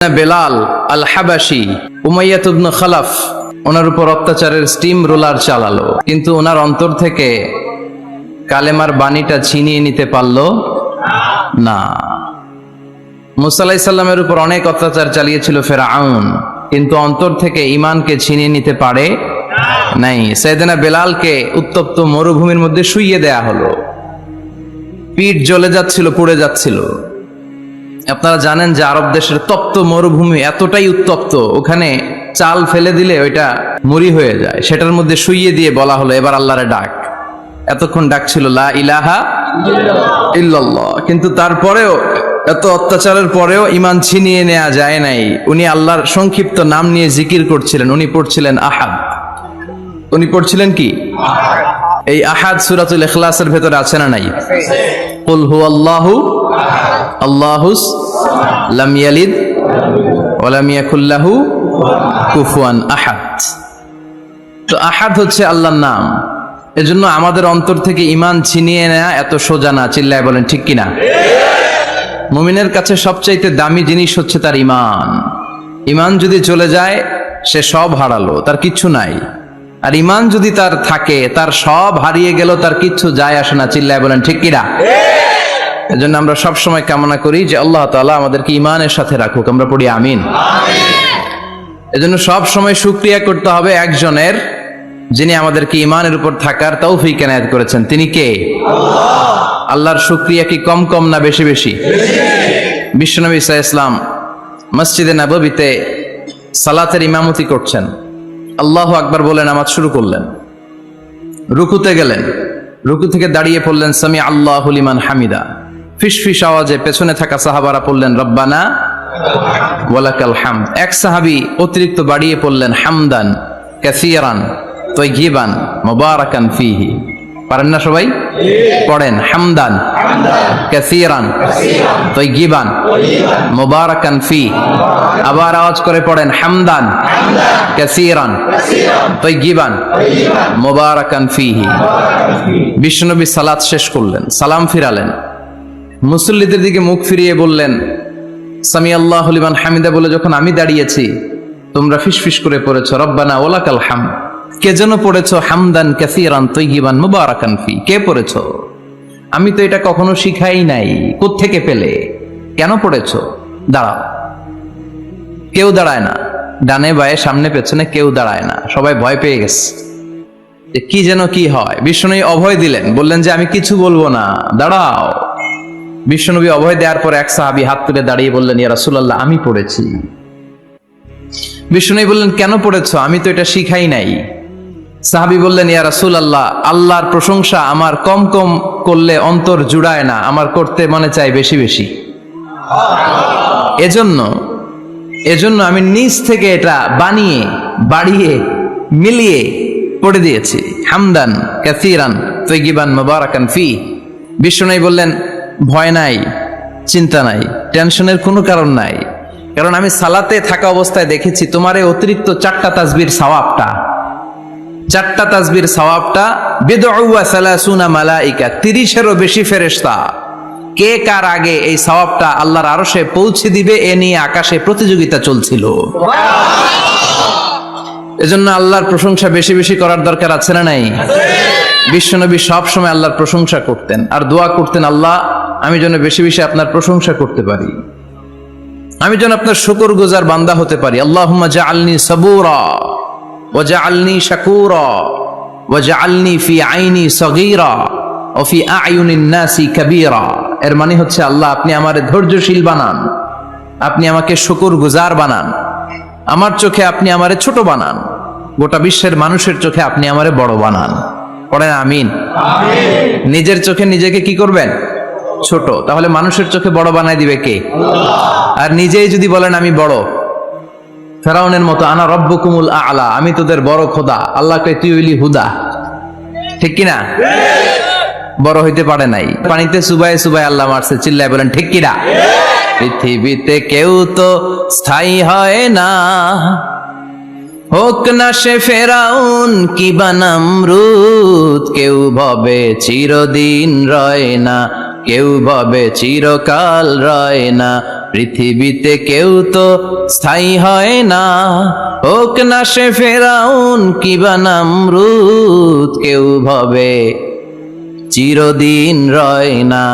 বেলাল আল হাবাসি উমাইয়াত ইবনে খালাফ ওনার উপর অত্যাচারের steam roller চালালো, কিন্তু ওনার অন্তর থেকে কালেমার বাণীটা ছিনিয়ে নিতে পারলো না। মুসা আলাইহিস সালামের উপর অনেক অত্যাচার চালিয়েছিল ফেরাউন, কিন্তু অন্তর থেকে ঈমানকে ছিনিয়ে নিতে পারে নাই। সাইয়েদনা বেলালকে উত্তপ্ত মরুভূমির মধ্যে শুইয়ে দেয়া হলো, পিঠ জ্বলে যাচ্ছিল, পুড়ে যাচ্ছিল। আপনারা জানেন যে আরব দেশের তপ্ত মরুভূমি এতটাই উত্তপ্ত, ওখানে চাল ফেলে দিলে ওইটা মুড়ি হয়ে যায়। সেটার মধ্যে শুইয়ে দিয়ে বলা হলো এবার আল্লাহরে ডাক। এতক্ষণ ডাকছিল লা ইলাহা ইল্লাল্লাহ, কিন্তু তারপরেও এত অত্যাচারের পরেও ঈমান ছিনিয়ে নেওয়া যায় নাই। উনি আল্লাহর সংক্ষিপ্ত নাম নিয়ে জিকির করছিলেন। উনি পড়ছিলেন আহাদ। উনি পড়ছিলেন কি? এই আহাদ সূরাতুল ইখলাসের ভেতরে আছে না নাই? কুল হুয়াল্লাহু আল্লাহুস লাম ইয়ালিদ ওয়া লাম ইয়াকুল লাহু কুফুয়ান আহাদ। তো আহাদ হচ্ছে আল্লাহর নাম। এজন্য আমাদের অন্তর থেকে ঈমান ছিনিয়ে নেওয়া এত সোজা না। চিল্লায় বলেন ঠিক কিনা? মুমিনের কাছে সবচাইতে দামি জিনিস হচ্ছে তার ঈমান। ঈমান যদি চলে যায় সে সব হারালো, তার কিচ্ছু নাই। আর ঈমান যদি তার থাকে, তার সব হারিয়ে গেল, তার কিচ্ছু যায় আসে না। চিল্লায় বলেন ঠিক কিনা? এজন্য আমরা সব সময় কামনা করি যে আল্লাহ তাআলা আমাদেরকে ঈমানের সাথে রাখুক। আমরা পড়ি আমিন। এজন্য সব সময় শুকরিয়া করতে হবে একজনের, যিনি আমাদেরকে ঈমানের উপর থাকার তৌফিক এনায়েত করেছেন। তিনি কে? আল্লাহ। আল্লাহর শুকরিয়া কি কম কম না বেশি বেশি? বিশ্বনবী সাল্লাল্লাহু আলাইহি ওয়াসাল্লাম মসজিদে নববীতে সালাতের ইমামতি করছেন। আল্লাহু আকবার বলে নামাজ শুরু করলেন। রুকুতে গেলেন, রুকু থেকে দাঁড়িয়ে পড়লেন সামি আল্লাহু লিমান হামিদা। ফিসফিস আওয়াজে পেছনে থাকা সাহাবারা পড়লেন রব্বানা ওয়ালাকাল হামদ। এক সাহাবী অতিরিক্ত বাড়িয়ে পড়লেন হামদান কাসীরান তাইয়িবান মুবারাকান ফীহি। পারেন না সবাই? পড়েন হামদান কাসীরান তাইয়িবান মুবারাকান ফীহি। আবার আওয়াজ করে পড়েন হামদান কাসীরান তাইয়িবান মুবারাকান ফীহি। বিশ্বনবী সালাত শেষ করলেন, সালাম ফিরালেন, মুসল্লিদের দিকে মুখ ফিরিয়ে বললেন সামি আল্লাহু লিমান হামিদা বলে যখন আমি দাঁড়িয়েছি, তোমরা ফিসফিস করে পড়েছো রব্বানা ওয়ালাকাল হামদ। কে যেন পড়েছো হামদান কাসীরান তাইয়িবান মুবারাকান ফি? কে পড়েছো? আমি তো এটা কখনো শিখাই নাই। কোত্থেকে পেলে? কেন পড়েছো? দাঁড়াও। কেউ দাঁড়ায় না, ডানে বায়ে সামনে পেছনে কেউ দাঁড়ায় না। সবাই ভয় পেয়ে গেছে কি যেন কি হয়। বিশ্বনবী অভয় দিলেন, বললেন যে আমি কিছু বলবো না, দাঁড়াও। বিশ্বনবী অভয় দেওয়ার পর এক সাহাবী হাত তুলে দাঁড়িয়ে বললেন ইয়া রাসূলুল্লাহ আমি পড়েছি। বিশ্বনবী বললেন কেন পড়েছো? আমি তো এটা শিখাই নাই। সাহাবী বললেন ইয়া রাসূলুল্লাহ আল্লাহর প্রশংসা আমার কম কম করলে অন্তর জুড়ায় না, আমার করতে মনে চাই বেশি বেশি। এজন্য আমি নিজ থেকে এটা বানিয়ে বাড়িয়ে মিলিয়ে পড়ে দিয়েছি হামদান কাসীরান তাইয়িবান মুবারাকান ফি। বিশ্বনবী বললেন ভয় নাই, চিন্তা নাই, টেনশনের কোনো কারণ নাই, কারণ আমি সালাতে থাকা অবস্থায় দেখেছি তোমার এই অতিরিক্ত চারটা তাসবির সওয়াবটা বিদউ ওয়া সালাসুনা মালাইকা, 30-এরও বেশি ফেরেশতা কে কার আগে এই সওয়াবটা আল্লাহর আরশে পৌঁছে দিবে এ নিয়ে আকাশে প্রতিযোগিতা চলছিল। এজন্য আল্লাহর প্রশংসা বেশি বেশি করার দরকার আছে না নাই? বিশ্বনবী সব সময় আল্লাহর প্রশংসা করতেন আর দোয়া করতেন আল্লাহ আমি যেন বেশি বেশি আপনার প্রশংসা করতে পারি, আমি যেন আপনার শুকরগুজার বান্দা হতে পারি। আল্লাহুম্মা জাআলনি সাবুরা ওয়া জাআলনি শাকুরা ওয়া জাআলনি ফি আইনি সগীরা ওয়া ফি আ'য়ুনিন নাসি কাবীরা। এর মানে হচ্ছে আল্লাহ আপনি আমারে ধৈর্যশীল বানান, আপনি আমাকে শুকরগুজার বানান, আমার চোখে আপনি আমারে ছোট বানান, গোটা বিশ্বের মানুষের চোখে আপনি আমারে বড় বানান। পড়েন আমিন। নিজের চোখে নিজেকে কি করবেন? ছোট। তাহলে মানুষের চোখে বড় বানাই দিবে কে? আর নিজেই যদি বলেন আমি বড়, ফেরাউনের মতো আনা রব্বুকুমুল আ'লা, আমি তোদের বড় খোদা, আল্লাহকে তুই হইলি হুদা, ঠিক কিনা? বড় হইতে পারে নাই, পানিতে চুবাই চুবাই আল্লাহ মারছে। চিল্লায় বলেন ঠিক কিনা? পৃথিবীতে কেউ তো স্থায়ী হয় না, হোক না সে ফেরাউন কি বা নমরুদ, কেউ ভবে চিরদিন রয় না, কেউ ভাবে চিরকাল রয় না, পৃথিবীতে কেউ তো স্থায়ী হয় না। হোক না সে ফেরাউন কিবা নামরুদ, কেউ ভাবে চিরদিন রয় না,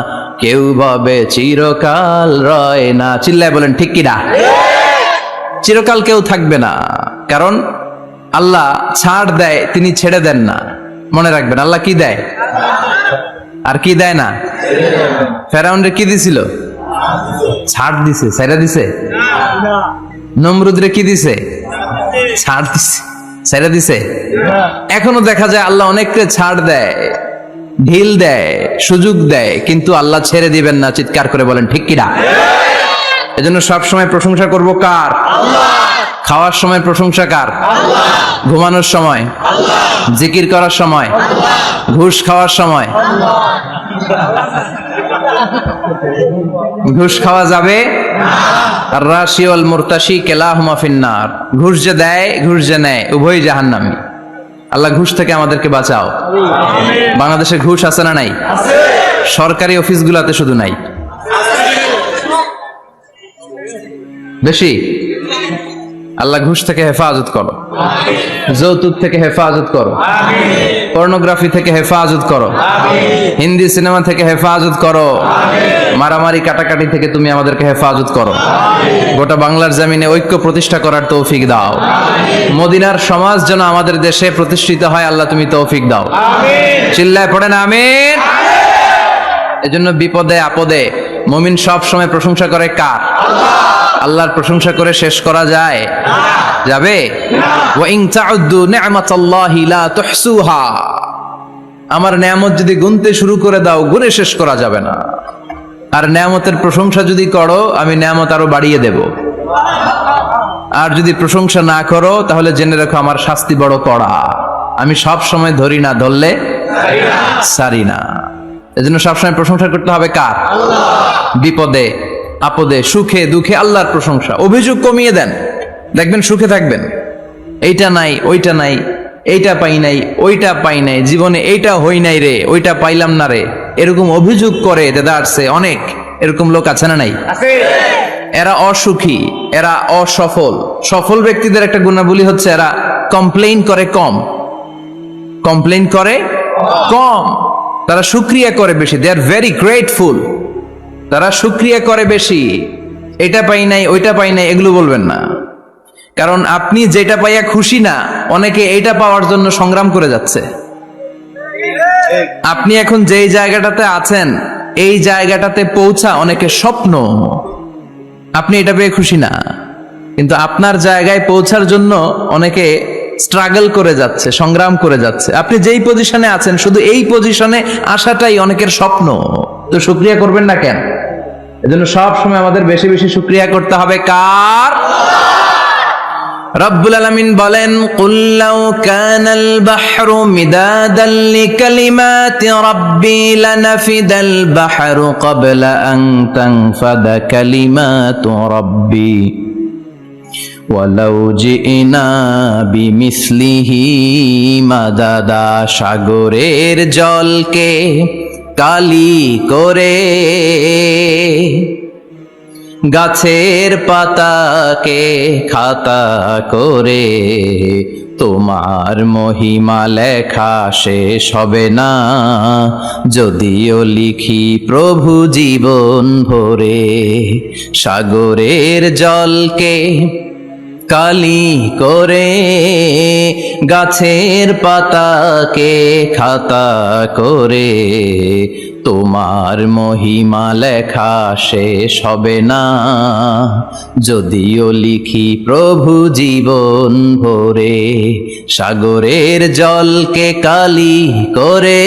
কেউ ভাবে চিরকাল রয় না। চিল্লায় বলেন ঠিক কিনা? চিরকাল কেউ থাকবে না, কারণ আল্লাহ ছাড় দেয়, তিনি ছেড়ে দেন না। মনে রাখবেন, আল্লাহ কি দেয় আর কি দেয় না। ফেরাউনরে কি দিছিল? ছাড় দিছে, ছাইরা দিছে। নমরুদরে কি দিছে? ছাড় দিছে, ছাইরা দিছে। এখনো দেখা যায় আল্লাহ অনেককে ছাড় দেয়, ঢিল দেয়, সুযোগ দেয়, কিন্তু আল্লাহ ছেড়ে দিবেন না। চিৎকার করে বলেন ঠিক কিনা? এজন্য সবসময় প্রশংসা করব কার? খাওয়ার সময় প্রশংসা কার? ঘুমানোর সময়, জিকির করার সময়, ঘুষ খাওয়ার সময়। ঘুষ খাওয়া যাবে? আর রাশি ওয়াল মুরতাশি কিলাহুমা ফিন্নার। ঘুষ যে দেয়, ঘুষ যে নেয়, উভয়ই জাহান্নামী। আল্লাহ ঘুষ থেকে আমাদেরকে বাঁচাও। বাংলাদেশে ঘুষ আছে না নাই? সরকারি অফিসগুলোতে শুধু নাই, বেশি। আল্লাহ ঘুষ থেকে হেফাজত করো, যৌতুক থেকে হেফাজত করো, পর্নোগ্রাফি থেকে হেফাজত করো, হিন্দি সিনেমা থেকে হেফাজত করো, মারামারি কাটাকাটি থেকে তুমি আমাদেরকে হেফাজত করো। গোটা বাংলার জমিনে ঐক্য প্রতিষ্ঠা করার তৌফিক দাও। মদিনার সমাজ যেন আমাদের দেশে প্রতিষ্ঠিত হয়, আল্লাহ তুমি তৌফিক দাও। চিল্লায় পড়েন আমিন। এজন্য বিপদে আপদে মুমিন সব সময় প্রশংসা করে কার? আল্লাহর প্রশংসা করে শেষ করা যায়? যাবে? ওয়া ইন তাউদ্দু নি'মাতাল্লাহি লা তুহসুহা। আমার নেয়ামত যদি গুনতে শুরু করে দাও, গুনে শেষ করা যাবে না। আর নেয়ামতের প্রশংসা যদি করো, আমি নেয়ামত আরো বাড়িয়ে দেব। আর যদি প্রশংসা না করো, তাহলে জেনে রাখো আমার শাস্তি বড় কড়া। আমি সব সময় ধরি না, ধরলে সারি না। এজন্য সবসময় প্রশংসা করতে হবে কার? বিপদে আপদে, সুখে দুঃখে আল্লাহর প্রশংসা। অভিযোগ কমিয়ে দেন, দেখবেন সুখে থাকবেন। এইটা নাই, ওইটা নাই, এইটা পাই নাই, ওইটা পাই নাই, জীবনে এইটা হই নাই রে, ওইটা পাইলাম না রে, এরকম অভিযোগ করে দেদারছে অনেক। এরকম লোক আছে না নাই? এরা অসুখী, এরা অসফল। সফল ব্যক্তিদের একটা গুণাবলী হচ্ছে এরা কমপ্লেইন করে কম, কমপ্লেইন করে কম, তারা শুকরিয়া করে বেশি। দে আর ভেরি গ্রেটফুল। তারা শুকরিয়া করে বেশি। এটা পাই নাই, ওইটা পাই নাই, এগুলো বলবেন না। কারণ আপনি যেটা পাইয়া খুশি না, অনেকে এইটা পাওয়ার জন্য সংগ্রাম করে যাচ্ছে। আপনি এখন যেই জায়গাটাতে আছেন, এই জায়গাটাতে পৌঁছা অনেকে স্বপ্ন। আপনি এটা পেয়ে খুশি না, কিন্তু আপনার জায়গায় পৌঁছার জন্য অনেকে স্ট্রাগল করে যাচ্ছে, সংগ্রাম করে যাচ্ছে। আপনি যেই পজিশনে আছেন, শুধু এই পজিশনে আসাটাই অনেকের স্বপ্ন। তো শুকরিয়া করবেন না কেন? এজন্য সব সময় আমাদের বেশি বেশি শুকরিয়া করতে হবে কার? রব্বুল আলামিন বলেন, কুল লাউ কানাল বাহরু মিদাদান লিকালিমাতি রাব্বি লানাফিদাল বাহরু ক্বাবলা আন তানফাদা কালিমাতু রাব্বি ওয়ালাউ জিনা বিমিসলিহি মাদাদা। সাগরের জলকে কালি করে, গাছের পাতাকে খাতা করে, তোমার মহিমা লেখা শেষ হবে না, যদিও লিখি প্রভু জীবন ভরে। সাগরের জলকে কালি করে, গাছের পাতাকে খাতা করে, তোমার মহিমা লেখা শেষ হবে না, যদিও লিখি প্রভু জীবন ভরে। সাগরের জলকে কালি করে।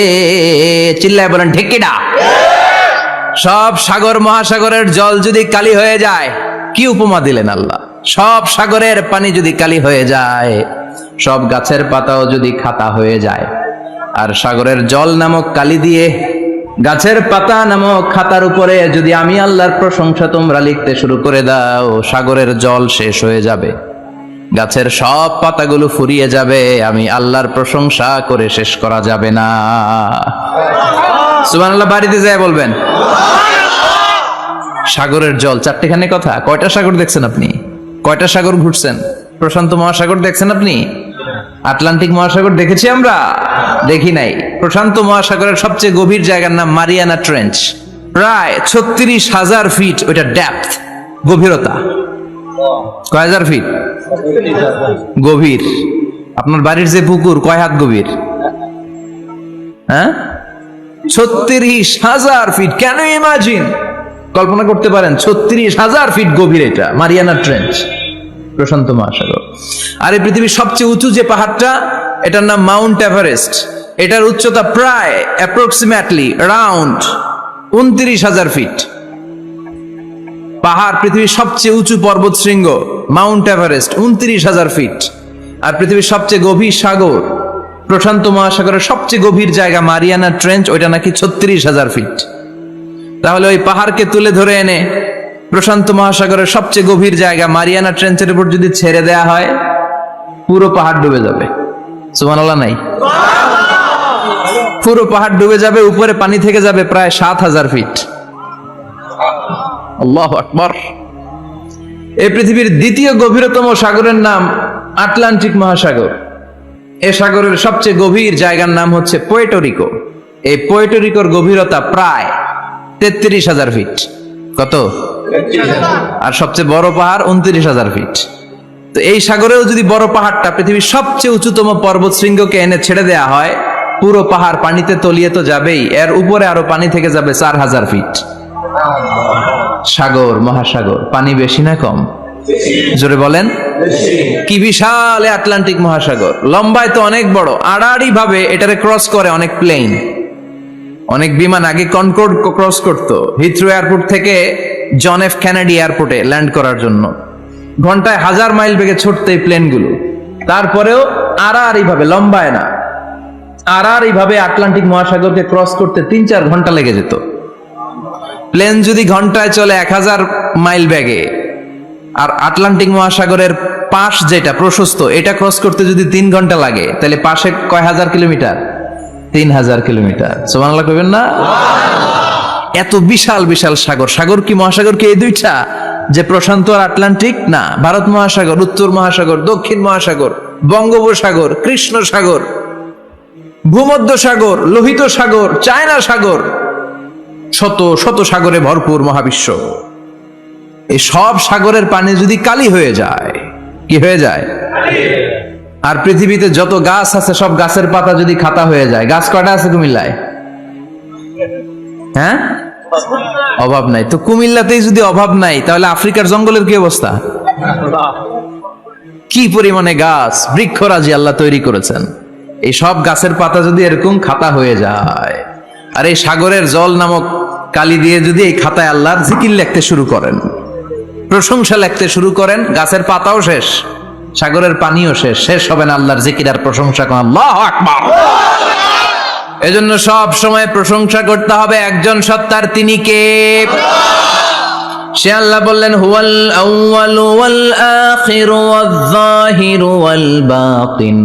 চিল্লায় বলেন ঠিক কিনা? সব সাগর মহাসাগরের জল যদি কালি হয়ে যায়, কি উপমা দিলেন আল্লাহ। সব সাগরের পানি যদি কালি হয়ে যায়, সব গাছের পাতাও যদি খাতা হয়ে যায়, আর সাগরের জল নামক কালি দিয়ে গাছের পাতা নামক খাতার উপরে যদি আমি আল্লাহর প্রশংসা তোমরা লিখতে শুরু করে দাও, সাগরের জল শেষ হয়ে যাবে, গাছের সব পাতাগুলো ফুরিয়ে যাবে, আমি আল্লাহর প্রশংসা করে শেষ করা যাবে না। সুবহানাল্লাহ বাড়িতে যায় বলবেন। সাগরের জল চারটেখানে কথা। কয়টা সাগর দেখছেন আপনি? কয়টা সাগর ঘুরছেন? প্রশান্ত মহাসাগর দেখছেন আপনি? আটলান্টিক মহাসাগর দেখেছি আমরা? দেখি নাই। প্রশান্ত মহাসাগরের সবচেয়ে গভীর জায়গার নাম মারিয়ানা ট্রেঞ্চ। প্রায় 36,000 ফিট ওইটা ডেপথ, গভীরতা। কয় হাজার ফিট গভীর? আপনার বাড়ির যে পুকুর কয় হাত গভীর? হ্যাঁ, 36,000 ফিট। Can you imagine? কল্পনা করতে পারেন 36,000 ফিট গভীর এটা মারিয়ানা ট্রেঞ্চ, প্রশান্ত মহাসাগর। আর এই পৃথিবীর সবচেয়ে উঁচু যে পাহাড়টা, এটার নাম মাউন্ট এভারেস্ট। এটার উচ্চতা প্রায় অ্যাপ্রক্সিমেটলি রাউন্ড 29,000 ফিট। পাহাড়, পৃথিবীর সবচেয়ে উঁচু পর্বত শৃঙ্গ মাউন্ট এভারেস্ট 29,000 ফিট। আর পৃথিবীর সবচেয়ে গভীর সাগর, প্রশান্ত মহাসাগরের সবচেয়ে গভীর জায়গা মারিয়ানা ট্রেঞ্চ, ওইটা নাকি 36,000 ফিট। তাহলে ওই পাহাড়কে তুলে ধরে এনে প্রশান্ত মহাসাগরের সবচেয়ে গভীর জায়গা মারিয়ানা ট্রেঞ্চের উপর যদি ছেড়ে দেয়া হয়, পুরো পাহাড় ডুবে যাবে। সুবহানাল্লাহ নাই? পুরো পাহাড় ডুবে যাবে, উপরে পানি থেকে যাবে প্রায় 7,000 ফিট। আল্লাহু আকবার। এই পৃথিবীর দ্বিতীয় গভীরতম সাগরের নাম আটলান্টিক মহাসাগর। এ সাগরের সবচেয়ে গভীর জায়গার নাম হচ্ছে পুয়ের্টো রিকো। এই পুয়ের্টো রিকোর গভীরতা প্রায় 33,000 ফিট। কত? আর সবচেয়ে বড় পাহাড় 29,000 ফিট। তো এই সাগরেও যদি বড় পাহাড়টা, পৃথিবীর সবচেয়ে উঁচুতম পর্বত শৃঙ্গকে এনে ছেড়ে দেয়া হয়, পুরো পাহাড় পানিতে তলিয়ে তো যাবেই, এর উপরে আরো পানি থেকে যাবে 4,000 ফিট। সাগর, মহাসাগর, পানি বেশি না কম? জোরে বলেন। কি বিশাল আটলান্টিক মহাসাগর! লম্বায় তো অনেক বড়, আড়াআড়ি ভাবে এটারে ক্রস করে অনেক প্লেন, অনেক বিমান। আগে কনকর্ড ক্রস করতো হিথ্রো এয়ারপোর্ট থেকে জন এফ কেনেডি এয়ারপোর্টে ল্যান্ড করার জন্য। ঘন্টায় 1000 মাইল বেগে ছুটতো এই প্লেনগুলো। তারপরেও আড়াআড়ি ভাবে, লম্বায় না, আড়াআড়ি ভাবে আটলান্টিক মহাসাগরকে ক্রস করতে 3-4 ঘন্টা লেগে যেত। প্লেন যদি ঘন্টায় চলে 1000 মাইল বেগে, আর আটলান্টিক মহাসাগরের পাশ যেটা প্রশস্ত, এটা ক্রস করতে যদি 3 ঘন্টা লাগে, তাহলে পাশে কয় হাজার কিলোমিটার? 3,000 কিলোমিটার। সুবহানাল্লাহ কইবেন না? এত বিশাল বিশাল সাগর। সাগর কি, মহাসাগর কি এই দুইটা, যে প্রশান্ত আর আটলান্টিক? না, ভারত মহাসাগর, উত্তর মহাসাগর, দক্ষিণ মহাসাগর, বঙ্গোপসাগর, কৃষ্ণ সাগর, ভূমধ্য সাগর, লোহিত সাগর, চায়না সাগর, শত শত সাগরে ভরপুর মহাবিশ্ব। এই সব সাগরের পানি যদি কালি হয়ে যায়, কি হয়ে যায়? আর পৃথিবীতে যত গাছ আছে, সব গাছের পাতা যদি খাতা হয়ে যায়, গাছ কয়টা আছে কুমিল্লায়? হ্যাঁ, অভাব নাই। তো কুমিল্লাতেই যদি অভাব নাই, তাহলে আফ্রিকার জঙ্গলের কি অবস্থা? কি পরিমাণে গাছ, বৃক্ষরাজি আল্লাহ তৈরি করেছেন। এই সব গাছের পাতা যদি এরকম খাতা হয়ে যায়, আর এই সাগরের জল নামক কালি দিয়ে যদি এই খাতায় আল্লাহর জিকির লিখতে শুরু করেন, প্রশংসা লিখতে শুরু করেন, গাছের পাতাও শেষ, সাগরের পানিও শেষ, শেষ হবে না আল্লাহর জিকির আর প্রশংসা করেন। আল্লাহু আকবার। এজন্য সব সময় প্রশংসা করতে হবে একজন সত্তার, তিনি কে? সে আল্লাহ বললেন, হুয়াল আউয়ালু ওয়াল আখিরু ওয়াল যাহিরু ওয়াল বাতিন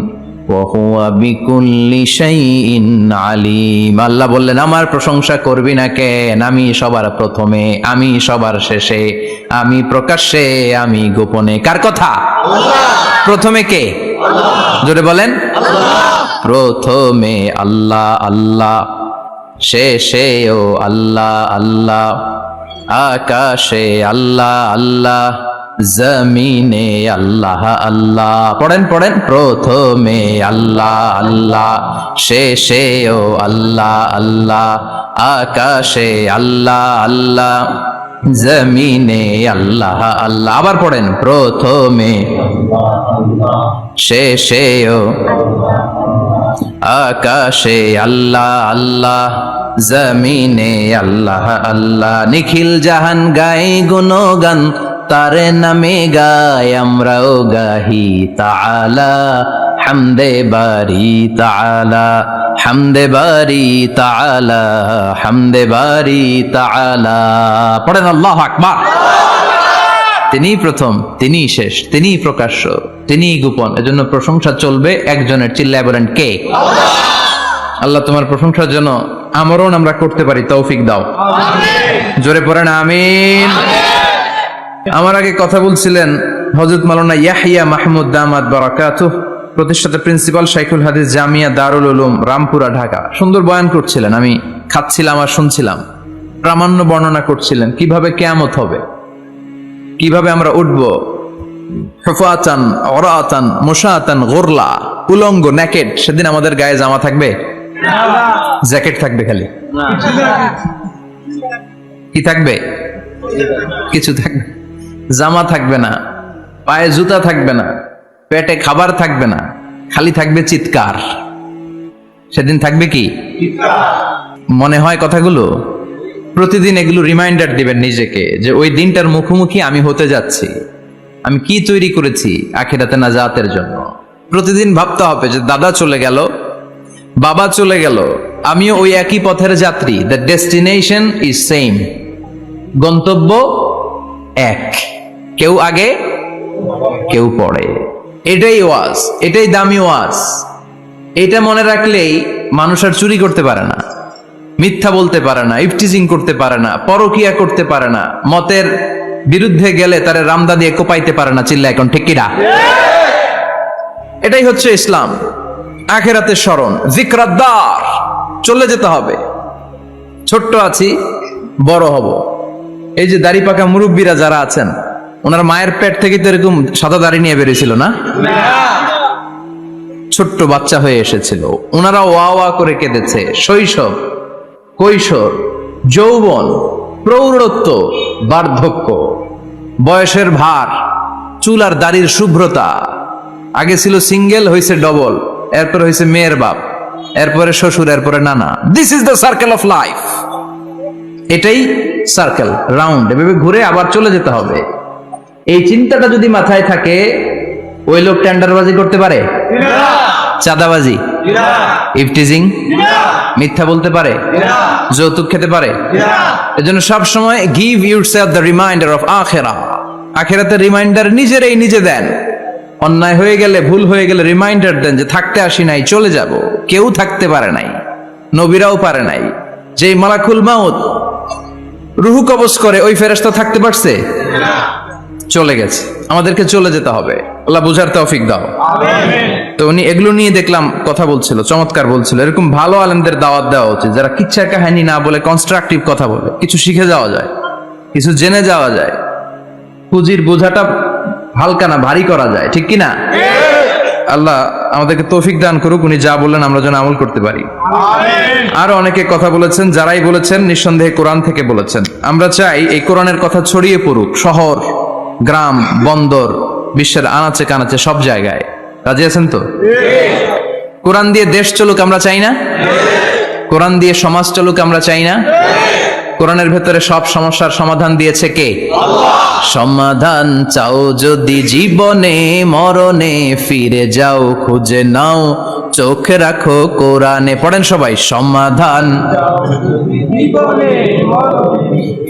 ওয়া হুয়া বিকুল্লি শাইইন আলিম। আল্লাহ বললেন, আমার প্রশংসা করবি না কেন? আমি সবার প্রথমে, আমি সবার শেষে, আমি প্রকাশ্যে, আমি গোপনে। কার কথা? প্রথমে কে? জোরে বলেন। প্রথমে আল্লাহ আল্লাহ, শেষেও আল্লাহ আল্লাহ, আকাশে আল্লাহ আল্লাহ, জমিনে আল্লাহ আল্লাহ। পড়েন পড়েন। প্রথমে আল্লাহ আল্লাহ, শেষেও আল্লাহ আল্লাহ, আকাশে আল্লাহ আল্লাহ, জমিনে আল্লাহ আল্লাহ। আবার পড়েন। প্রথমে, শেষেও, আকাশে আল্লাহ আল্লাহ, জমিনে আল্লাহ আল্লাহ। নিখিল জাহান গাই গুণগান, তারে নামে গায় আমরাও গাহি। তাআলা হামদে বারি তাআলা, হামদে বারি তাআলা, হামদে বারি তাআলা। পড়েন আল্লাহু আকবার। তিনি প্রথম, তিনি শেষ, তিনি প্রকাশ্য, তিনি গোপন। এজন্য প্রশংসা চলবে একজনের। চিল্লায় বলেন কে? আল্লাহ তোমার প্রশংসার জন্য আমরণ আমরা করতে পারি, তৌফিক দাও। জোরে পড়েন আমিন। আমার আগে কথা বলছিলেন হযরত মাওলানা ইয়াহইয়া মাহমুদ দামাত বারাকাতুহ, প্রতিষ্ঠাতা প্রিন্সিপাল শাইখুল হাদিস জামিয়া দারুল উলুম রামপুরা ঢাকা। সুন্দর বয়ান করছিলেন, আমি খাচ্ছিলাম আর শুনছিলাম। প্রামাণ্য বর্ণনা করছিলেন কিভাবে কিয়ামত হবে, কিভাবে আমরা উঠব হুফাতান ওরাতান মুশাতান গুরলা, উলঙ্গ নেকেড। সেদিন আমাদের গায়ে জামা থাকবে? জ্যাকেট থাকবে খালি। কি থাকবে? কিছু থাকবে, জামা থাকবে না, পায়ে জুতা থাকবে না, পেটে খাবার থাকবে না, খালি থাকবে চিৎকার। সেদিন থাকবে কি? মনে হয় কথাগুলো প্রতিদিন এগুলো রিমাইন্ডার দিবেন নিজেকে যে ওই দিনটার মুখোমুখি আমি হতে যাচ্ছি, আমি কি তৈরি করেছি আখিরাতে নাজাতের জন্য। প্রতিদিন ভাবতে হবে যে দাদা চলে গেল, বাবা চলে গেল, আমিও ওই একই পথের যাত্রী। দ্য ডেস্টিনেশন ইজ সেম, গন্তব্য এক, কেউ আগে কেউ পরে। এটাই ওয়াজ, এটাই দামি ওয়াজ। এটা মনে রাখলেই মানুষ আর চুরি করতে পারে না, মিথ্যা বলতে পারে না, ইফটিজিং করতে পারে না, পরকিয়া করতে পারে না, মতের বিরুদ্ধে গেলে তারে রামদা দিয়ে কোপাইতে পারে না। চিল্লা এখন ঠিক কিনা? এটাই হচ্ছে ইসলাম। আখিরাতের স্মরণ, যিকরাদ্দার, চলে যেতে হবে। ছোট্ট আছি, বড় হব। এই যে দাড়ি পাকা মুরব্বীরা যারা আছেন, ওনার মায়ের পেট থেকে তো এরকম সাদা দাড়ি নিয়ে বেরিয়েছিল না? ছোট্ট বাচ্চা হয়ে এসেছিল, ওনারা ওয়া ওয়া করে কেঁদেছে। শৈশব, কৈশোর, যৌবন, প্রৌঢ়ত্ব, বার্ধক্য, বয়সের ভার, চুল আর দাড়ির শুভ্রতা। আগে ছিল সিঙ্গেল, হয়েছে ডবল, এরপরে হয়েছে মেয়ের বাপ, এরপরে শ্বশুর, এরপরে নানা। This is the circle of life. এটাই সার্কেল, রাউন্ড, এভাবে ঘুরে আবার চলে যেতে হবে। এই চিন্তাটা যদি মাথায় থাকে, ওই লোক টেন্ডারবাজি করতে পারে? চাঁদাবাজি, ইফটিজিং, মিথ্যা বলতে পারে? যৌতুক খেতে পারে? এজন্য সব সময় give yourself the reminder of আখিরাহ। আখিরাতের রিমাইন্ডার নিজেরাই নিজে দেন। অন্যায় হয়ে গেলে, ভুল হয়ে গেলে রিমাইন্ডার দেন যে থাকতে আসি নাই, চলে যাব। কেউ থাকতে পারে নাই, নবীরাও পারে নাই। যে মালাকুল মাউত রুহু কবজ করে, ওই ফেরেশতা থাকতে পারছে? চলে গেছে। আমাদেরকে চলে যেতে হবে। আল্লাহ বুঝার তৌফিক দাও। তো উনি এগুলো নিয়ে দেখলাম কথা বলছিল, চমৎকার বলছিল। এরকম ভালো আলেমদের দাওয়াত দেওয়া উচিত, যারা কিচ্ছা কাহিনী না বলে কনস্ট্রাকটিভ কথা বলে। কিছু শিখে যাওয়া যায়, কিছু জেনে যাওয়া যায়। পুঁজির বোঝাটা হালকা না, ভারী করা যায়, ঠিক কিনা? আল্লাহ আমাদেরকে তৌফিক দান করুক, উনি যা বললেন আমরা যেন আমল করতে পারি। আরো অনেকে কথা বলেছেন, যারাই বলেছেন নিঃসন্দেহে কোরআন থেকে বলেছেন। আমরা চাই এই কোরআনের কথা ছড়িয়ে পড়ুক শহর, গ্রাম, বন্দর, বিশ্বের আনাচে কানাচে, সব জায়গায়। রাজি আছেন তো? কোরআন দিয়ে দেশ চলুক আমরা চাই না? কোরআন দিয়ে সমাজ চলুক আমরা চাই না? কোরআনের ভেতরে সব সমস্যার সমাধান দিয়েছে কে? সমাধান চাও যদি জীবনে মরণে, ফিরে যাও খুঁজে নাও, চোখ রাখো কোরআনে। পড়েন সবাই, সমাধান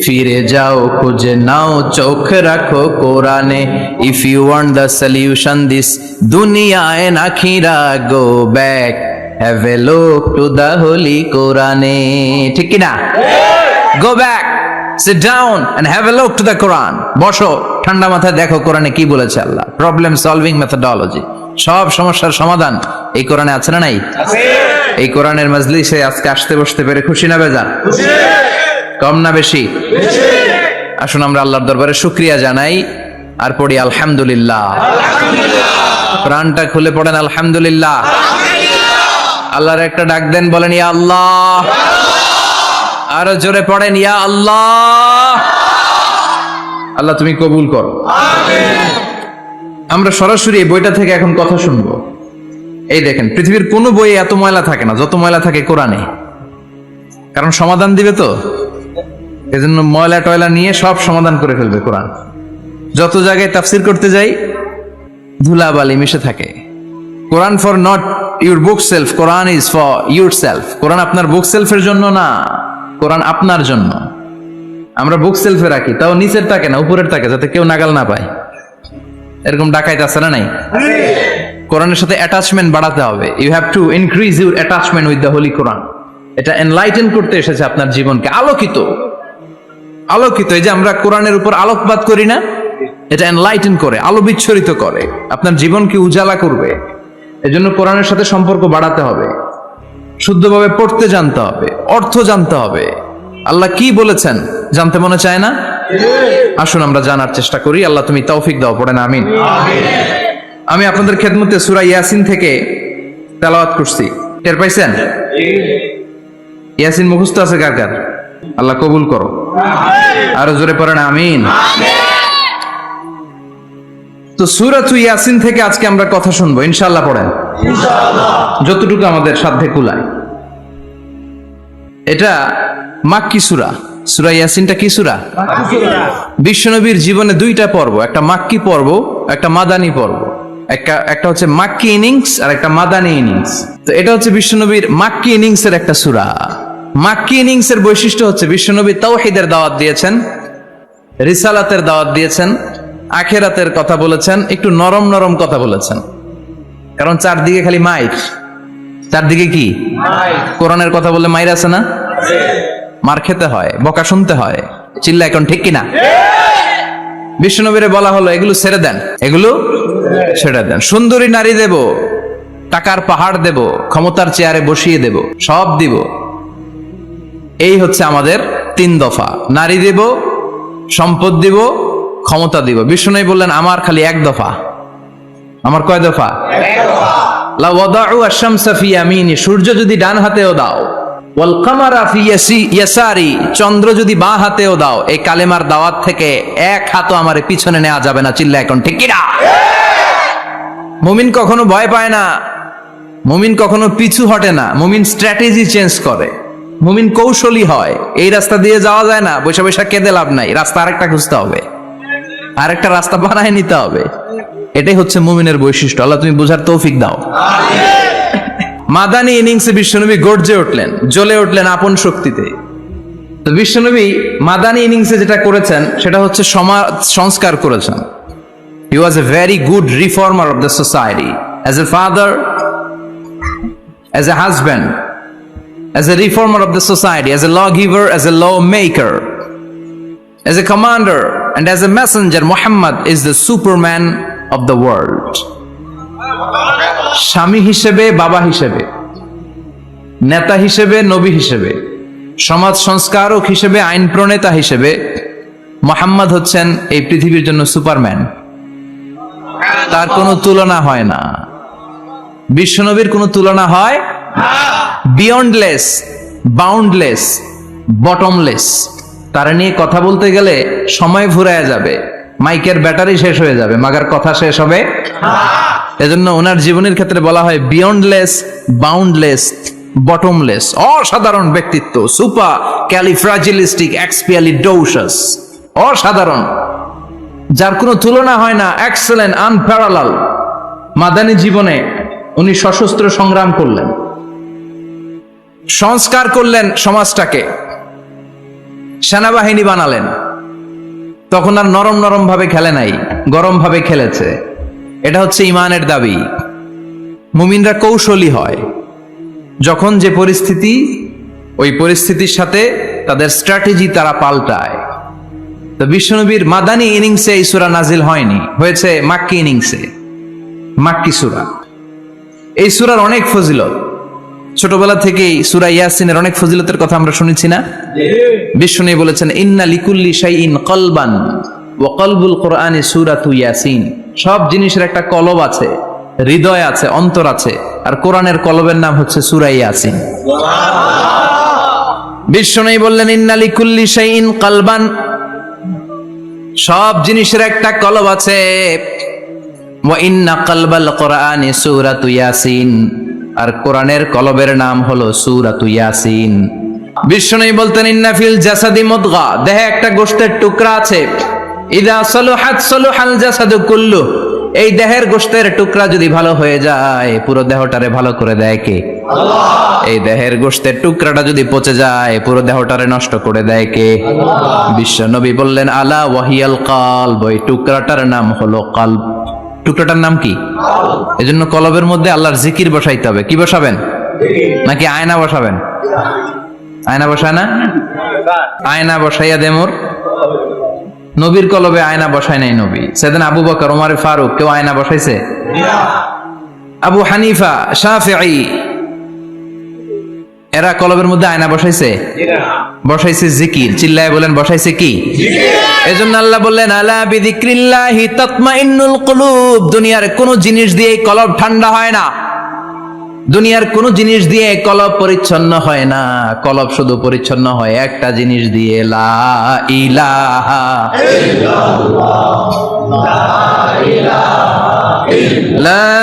ফিরে যাও খুঁজে নাও, চোখ রাখো কোরআনে। If you want the solution this দুনিয়া এন্ড আখিরা, go back, have a look to the holy কোরআনে। ঠিক কিনা? Go back, sit down and have a look to the Quran. বসো, ঠান্ডা মাথায় দেখো কোরআনে কি বলেছে আল্লাহ। প্রবলেম সলভিং মেথোডোলজি, সব সমস্যার সমাধান এই কোরআনে আছে না নাই? এই কোরআনের মজলিসে আজকে আসতে বসতে পেরে খুশি না বেজার? কম না বেশি? আসুন আমরা আল্লাহর দরবারে শুকরিয়া জানাই আর পড়ি আলহামদুলিল্লাহ। প্রাণটা খুলে পড়েন আলহামদুলিল্লাহ। আল্লাহর একটা ডাক দেন, বলেন ইয়া আল্লাহ। আরো জোরে পড়েন ইয়া আল্লাহ। আল্লাহ তুমি কবুল করো। আমরা সরাসরি এই বইটা থেকে এখন কথা শুনবো। এই দেখেন, পৃথিবীর কোনো বইয়ে এত ময়লা থাকে না যত ময়লা থাকে কোরআনে। কারণ সমাধান দিবে তো, এজন্য ময়লা টয়লা নিয়ে সব সমাধান করে ফেলবে কোরআন। যত জায়গায় তাফসির করতে যাই, ধুলাবালি মিশে থাকে। Quran for not your bookshelf, Quran is for yourself. Quran আপনার বুক সেলফের জন্য না, কোরআন আপনার জন্য। আমরা বুক সেলফে রাখি, তাও নিচের থাকে না, উপরের থাকে, যাতে কেউ নাগাল না পায়। এরকম ডাকাইতে আছে না নাই? কোরআনের সাথে অ্যাটাচমেন্ট বাড়াতে হবে। You have to increase your attachment with the holy Quran. এটা এনলাইটেন করতে এসেছে আপনার জীবনকে, আলোকিত। এই যে আমরা কোরআনের উপর আলোকপাত করি না, এটা এনলাইটেন করে, আলো বিচ্ছরিত করে, আপনার জীবনকে উজালা করবে। এজন্য কোরআনের সাথে সম্পর্ক বাড়াতে হবে, শুদ্ধভাবে পড়তে জানতে হবে, অর্থ জানতে হবে। আল্লাহ কি বলেছেন জানতে মনে চায় না? আসুন আমরা জানার চেষ্টা করি। আল্লাহ তুমি তৌফিক দাও, পড়েন আমিন। আমি আপনাদের খেদমতে সূরা ইয়াসিন থেকে তেলাওয়াত করছি, টের পাইছেন? ইয়াসিন মুখস্থ আছে কার কার? আল্লাহ কবুল করো, আরো জোরে পড়েন আমিন। তো সূরাতু ইয়াসিন থেকে আজকে আমরা কথা শুনবো ইনশাআল্লাহ। পড়েন যতটুকু আমাদের সাধ্যে কুলায়। এটা মাক্কি সূরা। সূরা ইয়াসিনটা কি সূরা? বিশ্বনবীর জীবনে দুইটা পর্ব, একটা মাক্কি পর্ব, একটা মাদানী পর্ব। একটা হচ্ছে মাক্কি ইনিংস আর একটা মাদানী ইনিংস। তো এটা হচ্ছে বিশ্বনবীর মাক্কি ইনিংস এর একটা সূরা। মাক্কি ইনিংস এর বৈশিষ্ট্য হচ্ছে বিশ্বনবী তাওহীদের দাওয়াত দিয়েছেন, রিসালাতের দাওয়াত দিয়েছেন, আখিরাতের কথা বলেছেন, একটু নরম নরম কথা বলেছেন। কারণ চারদিকে খালি মাইর, চারদিকে কি কোরআনের কথা বললে মাইর আছে না? মার খেতে হয়, বকা শুনতে হয়, চিল্লা এখন ঠিক কিনা? বিশ্বনবীরে বলা হলো এগুলো ছেড়ে দেন, এগুলো ছেড়ে দেন। সুন্দরী নারী দেব, টাকার পাহাড় দেব, ক্ষমতার চেয়ারে বসিয়ে দেব, সব দিব। এই হচ্ছে আমাদের 3 দফা। নারী দেব, সম্পদ দিব, ক্ষমতা দিব। বিশ্বনবী বললেন আমার খালি 1 দফা। আমার কয় দফা? লা ওয়াদাউ আশ-শামসা ফি ইয়ামিনি, সূর্য যদি ডান হাতেও দাও, ওয়াল কামারা ফি ইয়াসারি, চন্দ্র যদি বাঁ হাতেও দাও, এই কালেমার দাওয়াত থেকে 1 হাতও আমারে পিছনে নেওয়া যাবে না। চিল্লা এখন ঠিক কি না? মুমিন কখনো ভয় পায় না, মুমিন কখনো পিছু হটে না, মুমিন স্ট্র্যাটেজি চেঞ্জ করে, মুমিন কৌশলী হয়। এই রাস্তা দিয়ে যাওয়া যায় না, বৈশা বৈশা কেঁদে লাভ নাই, রাস্তা আরেকটা খুঁজতে হবে, আরেকটা রাস্তা বানায় নিতে হবে। এটাই হচ্ছে মুমিনের বৈশিষ্ট্য। আল্লাহ তুমি বুঝার তৌফিক দাও। মাদানী ইনিংসে বিশ্বনবী গর্জে উঠলেন, জ্বলে উঠলেন আপন শক্তিতে। তো বিশ্বনবী মাদানী ইনিংসে যেটা করেছেন সেটা হচ্ছে সমাজ সংস্কার করেছেন। He was a very good reformer of the society, as a father, as a husband, as a reformer of the society, as a lawgiver, as a lawmaker, as a commander, and as a messenger. Muhammad is the Superman of the world. স্বামী হিসেবে, বাবা হিসেবে, নেতা হিসেবে, নবী হিসেবে, সমাজ সংস্কারক হিসেবে, আইন প্রণেতা হিসেবে মুহাম্মদ হচ্ছেন এই পৃথিবীর জন্য সুপারম্যান। তার কোনো তুলনা হয় না, বিশ্বনবীর কোনো তুলনা হয় বিয়ন্ডলেস, বাউন্ডলেস, বটমলেস। তারা নিয়ে কথা বলতে গেলে সময় ফুরায় যাবে, মাইকের ব্যাটারি শেষ হয়ে যাবে, মাগার কথা শেষ হবে। এজন্য ওনার জীবনের ক্ষেত্রে বলা হয় বিয়ন্ডলেস, বাউন্ডলেস, বটমলেস। অসাধারণ ব্যক্তিত্ব, সুপার ক্যালিফ্রাজিলিস্টিক এক্সপিয়ালিডোসাস, অসাধারণ, যার কোনো তুলনা হয় না, এক্সেলেন্ট, আনপ্যারালাল। মাদানী জীবনে উনি সশস্ত্র সংগ্রাম করলেন, সংস্কার করলেন সমাজটাকে, সেনাবাহিনী বানালেন। তখন আর নরম নরম ভাবে খেলে নাই, গরম ভাবে খেলেছে। এটা হচ্ছে ইমানের দাবি। মুমিনরা কৌশলী হয়, যখন যে পরিস্থিতি, ওই পরিস্থিতির সাথে তাদের স্ট্র্যাটেজি তারা পাল্টায়। তো বিশ্বনবীর মাদানী ইনিংসে এই সূরা নাজিল হয়নি, হয়েছে মাক্কি ইনিংসে, মাক্কি সূরা। এই সূরার অনেক ফজিলত, ছোটবেলা থেকেই সূরা ইয়াসিনের অনেক ফজিলতের কথা আমরা শুনেছি না? বিশ্বনবী বলেছেন ইন্না লিকুল্লি শাইইন কলবান ওয়া কলবুল কোরআনি সূরাতু ইয়াসিন। সব জিনিসের একটা কলব আছে, হৃদয় আছে, অন্তর আছে, আর কোরআনের কলবের নাম হচ্ছে সূরা ইয়াসিন। বিশ্বনবী বললেন ইন্না লিকুল্লি শাইইন কলবান, সব জিনিসের একটা কলব আছে। ওয়া ইন্না কলবাল কোরআনি সূরাতু ইয়াসিন, আর কোরআনের কলবের নাম হলো সূরাতু ইয়াসিন। বিশ্বনবী বলতেন ইন্না ফিল জাসাদি মুদগা, দেহে একটা গোশতের টুকরা আছে, ইযা সালুহাত সালুহাল জাসাদু কুল্লু, এই দেহের গোশতের টুকরা যদি ভালো হয়ে যায়, পুরো দেহটারে ভালো করে দেয় কে? আল্লাহ। এই দেহের গোশতের টুকরাটা যদি পচে যায়, পুরো দেহটারে নষ্ট করে দেয় কে? আল্লাহ। বিশ্বনবী বললেন আলা ওয়াহিয়াল কলব, এই টুকরাটার নাম হলো কলব। টুকরাটার নাম কি? এজন্য কলবের মধ্যে আল্লাহর জিকির বসাইতে হবে। কি বসাবেন? নাকি আয়না বসাবেন? আয়না বসায় না? আয়না বসাইয়া দে মোর। নবীর কলবে আয়না বসায় নাই নবী। সেদিন আবু বকর, ওমর ফারুক কেউ আয়না বসাইছে? আবু হানিফা, শাফিঈ এরা কলবের মধ্যে আয়না বসাইছে? বসাইছে জিকির। চিল্লায় বলেন বসাইছে কি? এজন্য আল্লাহ বললেন আলা বিযিক্রিল্লাহি তাতমাইন্নুল কুলুব। দুনিয়ার কোন জিনিস দিয়ে কলব ঠান্ডা হয় না, দুনিয়ার কোন জিনিস দিয়ে কলব পরিচ্ছন্ন হয় না। কলব শুধু পরিচ্ছন্ন হয় একটা জিনিস দিয়ে, লা ইলাহা ইল্লাল্লাহ, লা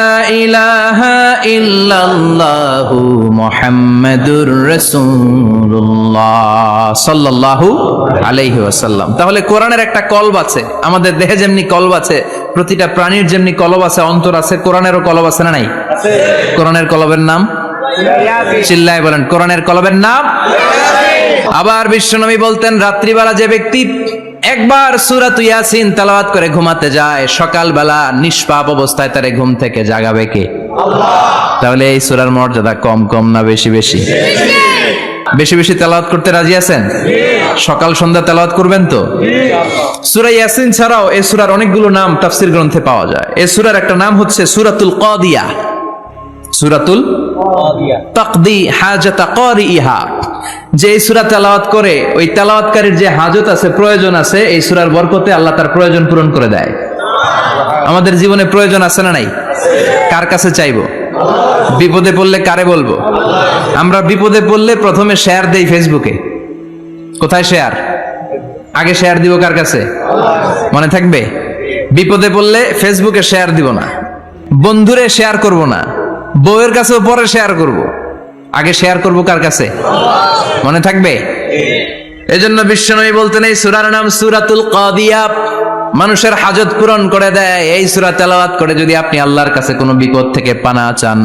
ইলাহা ইল্লাল্লাহু মুহাম্মাদুর রাসূলুল্লাহ সাল্লাল্লাহু আলাইহি ওয়াসাল্লাম। তাহলে কোরআনের একটা কলব আছে, আমাদের দেহে যেমনি কলব আছে, প্রতিটা প্রাণীর যেমনি কলব আছে, অন্তর আছে, কোরআনেরও কলব আছে না নাই? কোরআনের কলবের নাম? চিল্লায় বলেন কোরআনের কলবের নাম। আবার বিশ্বনবী বলতেন রাত্রিবেলা যে ব্যক্তি একবার সূরাত ইয়াসিন তেলাওয়াত করে ঘুমাতে যায়, সকালবেলা নিষ্পাপ অবস্থায় তারে ঘুম থেকে জাগাবে কে? আল্লাহ। তাহলে এই সূরার মর্যাদা কম কম না বেশি বেশি? বেশি বেশি তেলাওয়াত করতে রাজি আছেন? সকাল সন্ধ্যা তেলাওয়াত করবেন তো? সূরা ইয়াসিন ছাড়াও এই সূরার অনেকগুলো নাম তাফসীর গ্রন্থে পাওয়া যায়। এই সূরার একটা নাম হচ্ছে সূরাতুল কাদিয়া। সূরাতুল তাকদি হাজাতা কারিহা। যে এই সূরা তেলাওয়াত করে ওই তেলাওয়াতকারীর যে হাজত আছে, প্রয়োজন আছে, এই সূরার বরকতে আল্লাহ তার প্রয়োজন পূরণ করে দেয়। আমাদের জীবনে প্রয়োজন আছে না নাই? কার কাছে চাইবো? বিপদে পড়লে কারে বলবো? আমরা বিপদে পড়লে প্রথমে শেয়ার দেই ফেসবুকে। কোথায় শেয়ার? আগে শেয়ার দিব কার কাছে? মনে থাকবে? বিপদে পড়লে ফেসবুকে শেয়ার দিব না, বন্ধুরে শেয়ার করব না, বউয়ের কাছেও পরে শেয়ার করব, আগে শেয়ার করব কার কাছে? মনে থাকবে? এজন্য বিশ্বনবী বলতেন এই সূরার নাম সূরাতুল কাদিয়া, মানুষের হাজত পূরণ করে দেয়। এই সূরা তেলাওয়াত করে যদি আপনি আল্লাহর কাছে কোনো বিপদ থেকে পানা চান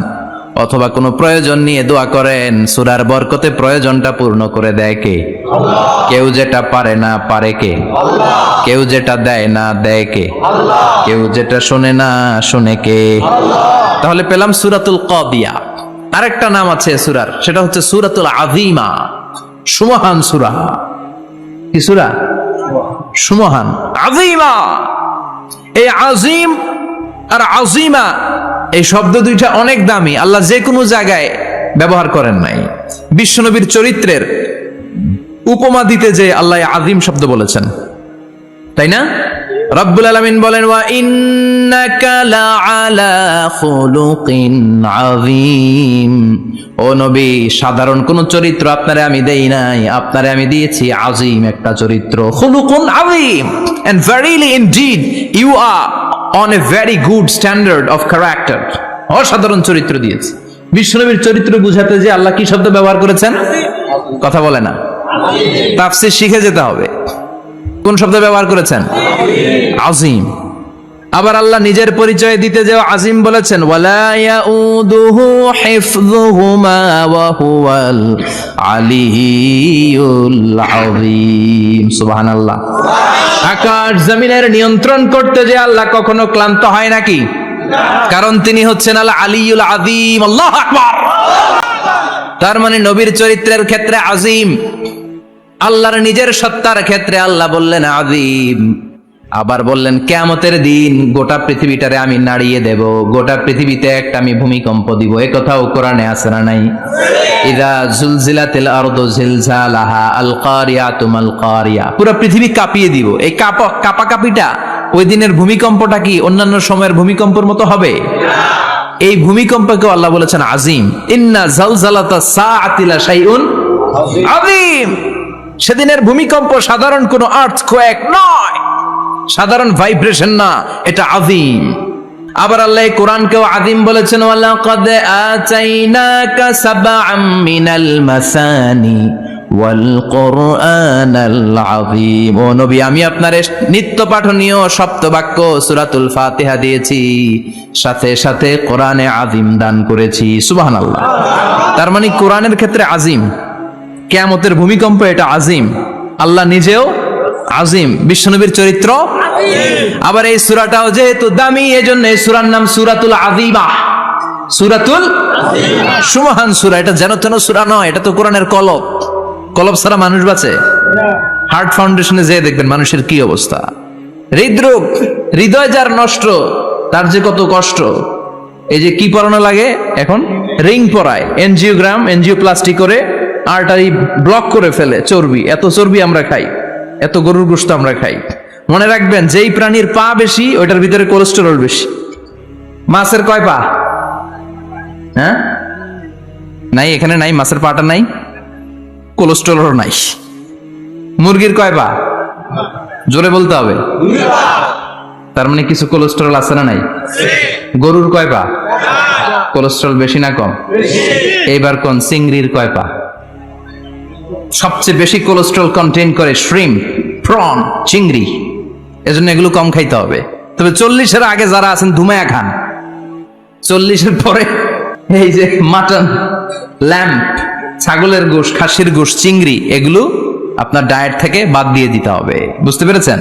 অথবা কোনো প্রয়োজন নিয়ে দোয়া করেন, সূরার বরকতে প্রয়োজনটা পূর্ণ করে দেয় কে? আল্লাহ। কেউ যেটা পারে না পারে কে? আল্লাহ। কেউ যেটা দেয় না দেয় কে? আল্লাহ। কেউ যেটা শোনে না শোনে কে? আল্লাহ। তাহলে পেলাম সূরাতুল কাদিয়া। আরেকটা নাম আছে সূরার, সেটা হচ্ছে সূরাতুল আযীমা, সুমহান সূরা। কি সূরা? সুমহান, আযীমা। এই আযীম আর আযীমা এই শব্দ দুইটা অনেক দামি, আল্লাহ যে কোনো জায়গায় ব্যবহার করেন নাই। বিশ্বনবীর চরিত্রের উপমা দিতে যে আল্লাহ আযীম শব্দ বলেছেন, তাই না? রব্বুল আলামিন বলেন ওয়া ইন্নাকা লাআলা খুলুকিন আযীম। ও নবী, সাধারণ কোন চরিত্র আপনারে আমি দেই নাই, আপনারে আমি দিয়েছি আযীম একটা চরিত্র। খুলুকুন আযীম, and verily indeed you are on a very good standard of character. অসাধারণ চরিত্র দিয়েছি। বিশ্বনবীর চরিত্র বুঝাতে যে আল্লাহ কি শব্দ ব্যবহার করেছেন? কথা বলে না, তাফসীর শিখে যেতে হবে। কোন শব্দ ব্যবহার করেছেন? আযীম। আবার আল্লাহ নিজের পরিচয় দিতে যে আযীম বলেছেন, ওয়ালা ইয়াউদুহু হিফযুহুমা ওয়া হুয়াল আলিয়্যুল আযীম। সুবহানাল্লাহ। আকাশ জমিনের নিয়ন্ত্রণ করতে যে আল্লাহ কখনো ক্লান্ত হয় নাকি? কারণ তিনি হচ্ছেন আল আলিয়্যুল আযীম। আল্লাহু আকবার। তার মানে নবীর চরিত্রের ক্ষেত্রে আযীম, আল্লাহর নিজের সত্তার ক্ষেত্রে আল্লাহ বললেন আযীম। আবার বললেন কিয়ামতের দিন গোটা পৃথিবীটারে আমি নাড়িয়ে দেব, গোটা পৃথিবীতে একটা আমি ভূমিকম্প দিব। এই কথাও কোরআনে আছে না নাই? ইযা জুলজিলাতিল আরদু জিলজালাহা আল কারিয়াতু মাল কারিয়া। পুরো পৃথিবী কাঁপিয়ে দিব। এই কাঁপাকাঁপিটা ওই দিনের ভূমিকম্পটা কি অন্যান্য সময়ের ভূমিকম্পের মতো হবে? এই ভূমিকম্পকে আল্লাহ বলেছেন আযীম। ইন্না জালজালাতাস সাআতি লা শাইউন আযীম। সেদিনের ভূমিকম্প সাধারণ কোনো আর্থকোয়েক নয়, সাধারণ ভাইব্রেশন না, এটা আযীম। আবার আল্লাহ কোরআনকেও আযীম বলেছেন, ওয়ালাকাদ আতাইনাকা সাবআম মিনাল মাসানি ওয়াল কুরআনাল আযীম। ও নবী, আমি আপনারে নিত্য পাঠনীয় সপ্তবাক্য সূরাতুল ফাতিহা দিয়েছি, সাথে সাথে কোরআনে আযীম দান করেছি। সুবহানাল্লাহ। তার মানে কোরআনের ক্ষেত্রে আযীম, কিয়ামতের ভূমিকম্প এটা আযীম, আল্লাহ নিজেও আযীম, বিশ্বনবীর চরিত্র আবার এই সূরাটাও যেহেতু দামি, এজন্য এই সূরার নাম সূরাতুল আযীমা। সূরাতুল সুমহান সূরা, এটা যেন তেন সূরা নয়, এটা তো কোরআনের কলব। কলব ছাড়া মানুষ বাঁচে? হার্ট ফাউন্ডেশনে যেয়ে দেখবেন মানুষের কি অবস্থা। হৃদরোগ, হৃদয় যার নষ্ট, তার যে কত কষ্ট। এই যে কি পরানো লাগে এখন, রিং পরায়, এনজিওগ্রাম, এনজিওপ্লাস্টি করে আর্টারি ব্লক করে ফেলে। চর্বি, এত চর্বি আমরা খাই, এত গরুর গোশত আমরা খাই। মনে রাখবেন, যেই প্রাণীর পা বেশি ওইটার ভিতরে কোলেস্টেরল বেশি। মাছের কয় পা? হ্যাঁ, নাই, এখানে নাই, মাছের পাটা নাই, কোলেস্টেরল নাই। মুরগির কয় পা? জোরে বলতে হবে। তার মানে কিছু কোলেস্টেরল আছে না নাই? গরুর কয় পা? কোলেস্টেরল বেশি না কম? এইবার কোন চিংড়ির কয় পা? সবচেয়ে বেশি কোলেস্টেরল কন্টেইন করে শ্রিম্প, প্রন, চিংড়ি। এজন্য এগুলো কম খাইতে হবে। তবে 40-এর আগে যারা আছেন ধুমায়া খান, 40-এর পরে এই যে মাটন, ল্যাম্প, ছাগলের গোশ, খাসির গোশ, চিংড়ি, এগুলো আপনার ডায়েট থেকে বাদ দিয়ে দিতে হবে। বুঝতে পেরেছেন?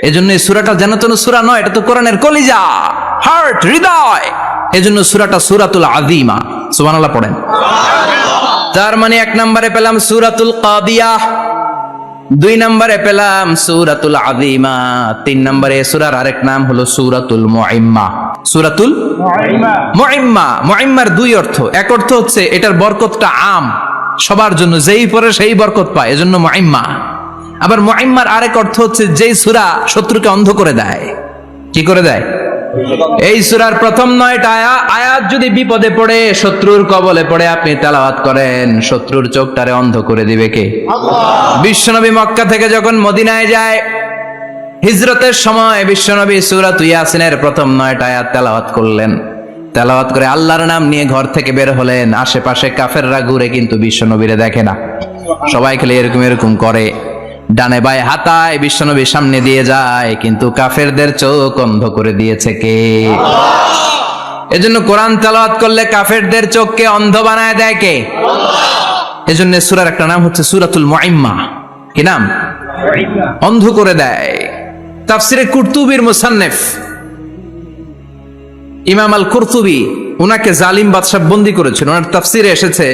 এজন্য এই সূরাটা যেন তেন সূরা নয়, এটা তো কোরআনের কলিজা, হার্ট, হৃদয়। এজন্য সূরাটা সূরাতুল আযীমা। সুবহানাল্লাহ পড়েন। তার মানে 1 নম্বরে পেলাম সূরাতুল কাদিয়াহ, 2 নম্বরে পেলাম সূরাতুল আযীমা, 3 নম্বরে সূরার আরেক নাম হলো সূরাতুল মুইম্মা। সূরাতুল মুইম্মা। মুইম্মার 2 অর্থ। এক অর্থ হচ্ছে এটার বরকতটা আম, সবার জন্য, যেই পড়ে সেই বরকত পায়, এজন্য মুইম্মা। আবার মুইম্মার আরেক অর্থ হচ্ছে যেই সূরা শত্রুকে অন্ধ করে দেয়। কি করে দেয়? এই সূরার প্রথম 9টা আয়াত যদি বিপদে পড়ে, শত্রুর কবলে পড়ে আপনি তেলাওয়াত করেন, শত্রুর চোখটারে অন্ধ করে দিবে কে? আল্লাহ। বিশ্বনবী মক্কা থেকে যখন মদিনায় যায়, হিজরতের সময় বিশ্বনবী সূরাতুল ইয়াসিনের প্রথম 9টা আয়াত তেলাওয়াত করলেন। তেলাওয়াত করে আল্লাহর নাম নিয়ে ঘর থেকে বের হলেন। আশেপাশে কাফেররা ঘুরে কিন্তু বিশ্বনবীরে দেখে না। সবাই খেলে এরকম এরকম করে, ডানে বায়ে হাতায়, বিশ্বনবীর সামনে দিয়ে যায়, কিন্তু কাফেরদের চোখ অন্ধ করে দিয়েছে কে? আল্লাহ। এজন্য কোরআন তেলাওয়াত করলে কাফেরদের চোখকে অন্ধ বানায় দেয় কে? আল্লাহ। এজন্য সূরার একটা নাম হচ্ছে সূরাতুল মুইম্মা। কি নাম? অন্ধ করে দেয়। তাফসিরে কুরতুবীর মুসান্নিফ ইমাম আল কুরতুবী, উনাকে জালিম বাদশা বন্দী করেছিল। ওনার তাফসিরে এসেছে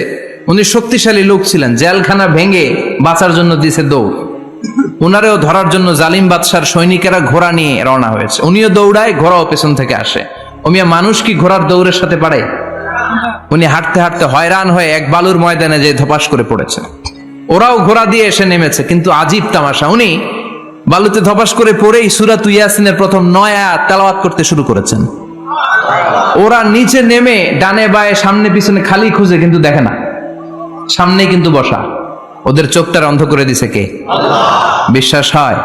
উনি শক্তিশালী লোক ছিলেন, জেলখানা ভেঙে বাঁচার জন্য দিছে দৌড়। উনারেও ধরার জন্য জালিম বাদশার সৈনিকেরা ঘোড়া নিয়ে রওনা হয়েছে। উনিও দৌড়ায়, ঘোড়াও পেছন থেকে আসে। ওমিয়া মানুষ কি ঘোড়ার দৌড়ের সাথে পারে? উনি হাঁটতে হাঁটতে হয়রান হয়ে এক বালুর ময়দানে যে ধপাস করে পড়েছে। ওরাও ঘোড়া দিয়ে এসে নেমেছে, কিন্তু আজীব তামাশা, উনি বালুতে ধপাস করে পড়েই সূরাতুল ইয়াসিনের প্রথম 9 আয়াত তেলাওয়াত করতে শুরু করেছেন। ওরা নিচে নেমে ডানে বায়ে সামনে পিছনে খালি খুঁজে, কিন্তু দেখে না, সামনে কিন্তু বসা। ওদের চোখটার অন্ধ করে দিছে কে? আল্লাহ। বিশ্বাস হয়?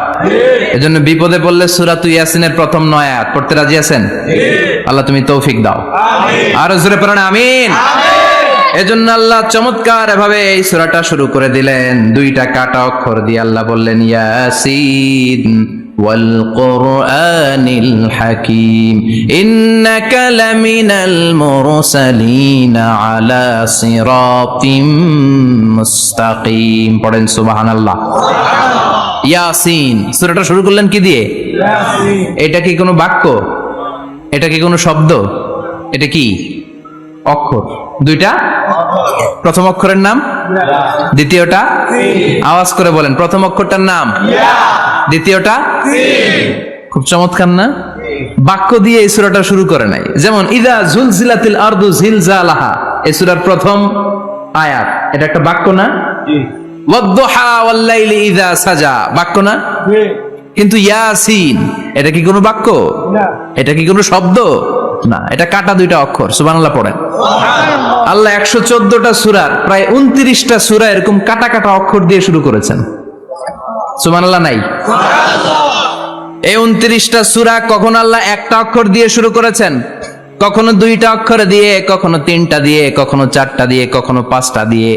এজন্য বিপদে পড়লে সূরাতুল ইয়াসিনের প্রথম 9 আয়াত পড়তে রাজি আছেন? আল্লাহ তুমি তৌফিক দাও। আরো জোরে পড়েন আমিন। এজন্য আল্লাহ চমৎকার ভাবে এই সূরাটা শুরু করে দিলেন। 2টা কাটা অক্ষর দিয়ে আল্লাহ বললেন ইয়াসিন ওয়াল কুরআনিল হাকীম ইন্নাকা লামিনাল মুরসালিন আলা সিরাতিম মুস্তাকিম। পড়েন সুবহানাল্লাহ। ইয়াসিন। সূরাটা শুরু করলেন কি দিয়ে? ইয়াসিন। এটা কি কোনো বাক্য? এটা কি কোনো শব্দ? এটা কি অক্ষর? 2টা। প্রথম অক্ষরের নাম, দ্বিতীয়টা আওয়াজ করে বলেন, প্রথম অক্ষরটার নাম, দ্বিতীয়টা। খুব চমৎকার না? বাক্য দিয়ে এই সূরাটা শুরু করে নাই। যেমন ইযা জুলজিলাতিল আরদু জিলজালাহা, এই সূরার প্রথম আয়াত, এটা একটা বাক্য না? ওয়াদ-দুহা ওয়াল-লাইলি ইযা সাজা, বাক্য না? কিন্তু ইয়াসিন, এটা কি কোনো বাক্য? এটা কি কোনো শব্দ? না, এটা কাটা 2টা অক্ষর। সুবহানাল্লাহ পড়েন। আল্লাহ 114টা সূরার প্রায় 29টা সূরা এরকম কাটা কাটা অক্ষর দিয়ে শুরু করেছেন। সুবহানাল্লাহ নাই? এই 29টা সূরা কখন আল্লাহ একটা অক্ষর দিয়ে শুরু করেছেন, কখনো 2টা অক্ষর দিয়ে, কখনো 3টা দিয়ে, কখনো 4টা দিয়ে, কখনো 5টা দিয়ে।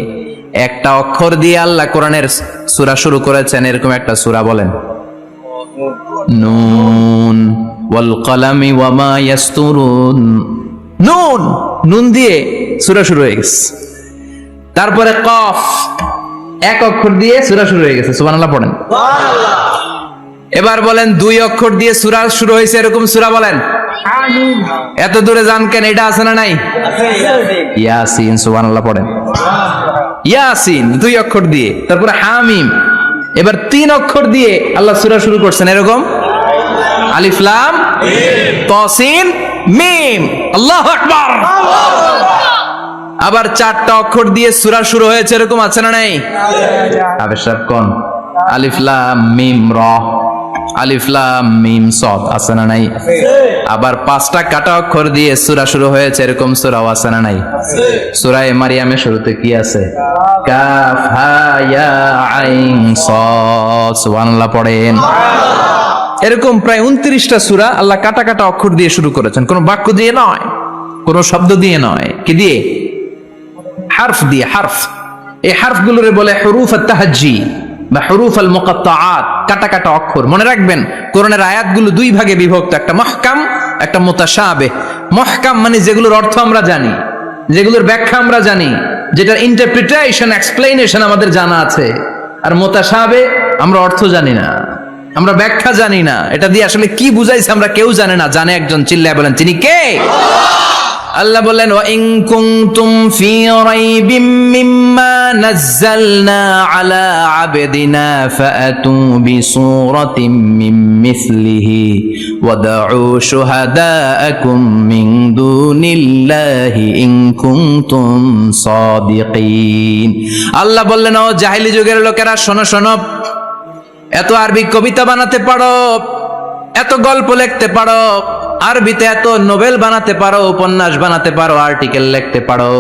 একটা অক্ষর দিয়ে আল্লাহ কোরআনের সূরা শুরু করেছেন। এরকম একটা সূরা বলেন, নুন ওয়াল কলামি ওয়া মা ইয়াসতুরুন। নুন, নুন দিয়ে সূরা শুরু হয়ে গেছে। তারপরে কফ, এক অক্ষর দিয়ে সূরা শুরু হয়ে গেছে। সুবহানাল্লাহ পড়েন। সুবহানাল্লাহ। এবার বলেন 2 অক্ষর দিয়ে সূরা শুরু হয়েছে এরকম সূরা বলেন। এত দূরে যান কেন? এটা আছে না নাই? ইয়াসিন, সুবহানাল্লাহ পড়েন। ইয়াসিন 2 অক্ষর দিয়ে, তারপরে হামিম, এবার 3 অক্ষর দিয়ে আল্লাহ সূরা শুরু করছেন। এরকম আলিফ লাম তা সিন মিম, আল্লাহু আকবার। আবার 4টা অক্ষর দিয়ে সূরা শুরু হয়েছে, এরকম আছে না নাই? আবেশাব কোন? আলিফ লাম মিম র, আলিফ লাম মিম সদ, আছে না নাই? আবার 5টা কাটা অক্ষর দিয়ে সূরা শুরু হয়েছে, এরকম সূরাও আছে না নাই? সূরা মারিয়ামের শুরুতে কি আছে? কাফ হা ইয়া আইন সাদ, সুবহানাল্লাহ পড়েন। এরকম প্রায় 29টা সূরা আল্লাহ কাটা কাটা অক্ষর দিয়ে শুরু করেছেন, কোনো বাক্য দিয়ে নয়, কোনো শব্দ দিয়ে নয়। কি দিয়ে? হারফ দিয়ে। হারফ, এই হারফগুলোরে বলে হুরুফ আত-তাহাজ্জি বা হুরুফ আল মুকাত্তাআত, কাটা কাটা অক্ষর। মনে রাখবেন কোরআনের আয়াতগুলো 2 ভাগে বিভক্ত, একটা মুহকাম, একটা মুতাশাবিহ। মুহকাম মানে যেগুলোর অর্থ আমরা জানি, যেগুলোর ব্যাখ্যা আমরা জানি, যেটার ইন্টারপ্রিটেশন, এক্সপ্লেনেশন আমাদের জানা আছে। আর মুতাশাবিহ আমরা অর্থ জানি না, আমরা ব্যাখ্যা জানি না, এটা দিয়ে আসলে কি বুঝাইছে আমরা কেউ জানে না। জানে একজন, চিল্লায় বলেন তিনি কে? আল্লাহ বললেন ওয়া ইন কুনতুম ফি রাইবিম মিম্মা নাযালনা আলা আবদিনা ফাআতু বিসূরাতিন মিন মিসলিহি ওয়াদউ শুহাদাআকুম মিন দুনিল্লাহি ইন কুনতুম সাদিকিন। আল্লাহ বললেন ও জাহেলি যুগের লোকেরা, শোনো শোনো, এত আরবি কবিতা বানাতে পারো, এত গল্প লিখতে পারো, আরবিতে এত নোবেল বানাতে পারো, উপন্যাস বানাতে পারো, আর্টিকেল লিখতে পারো,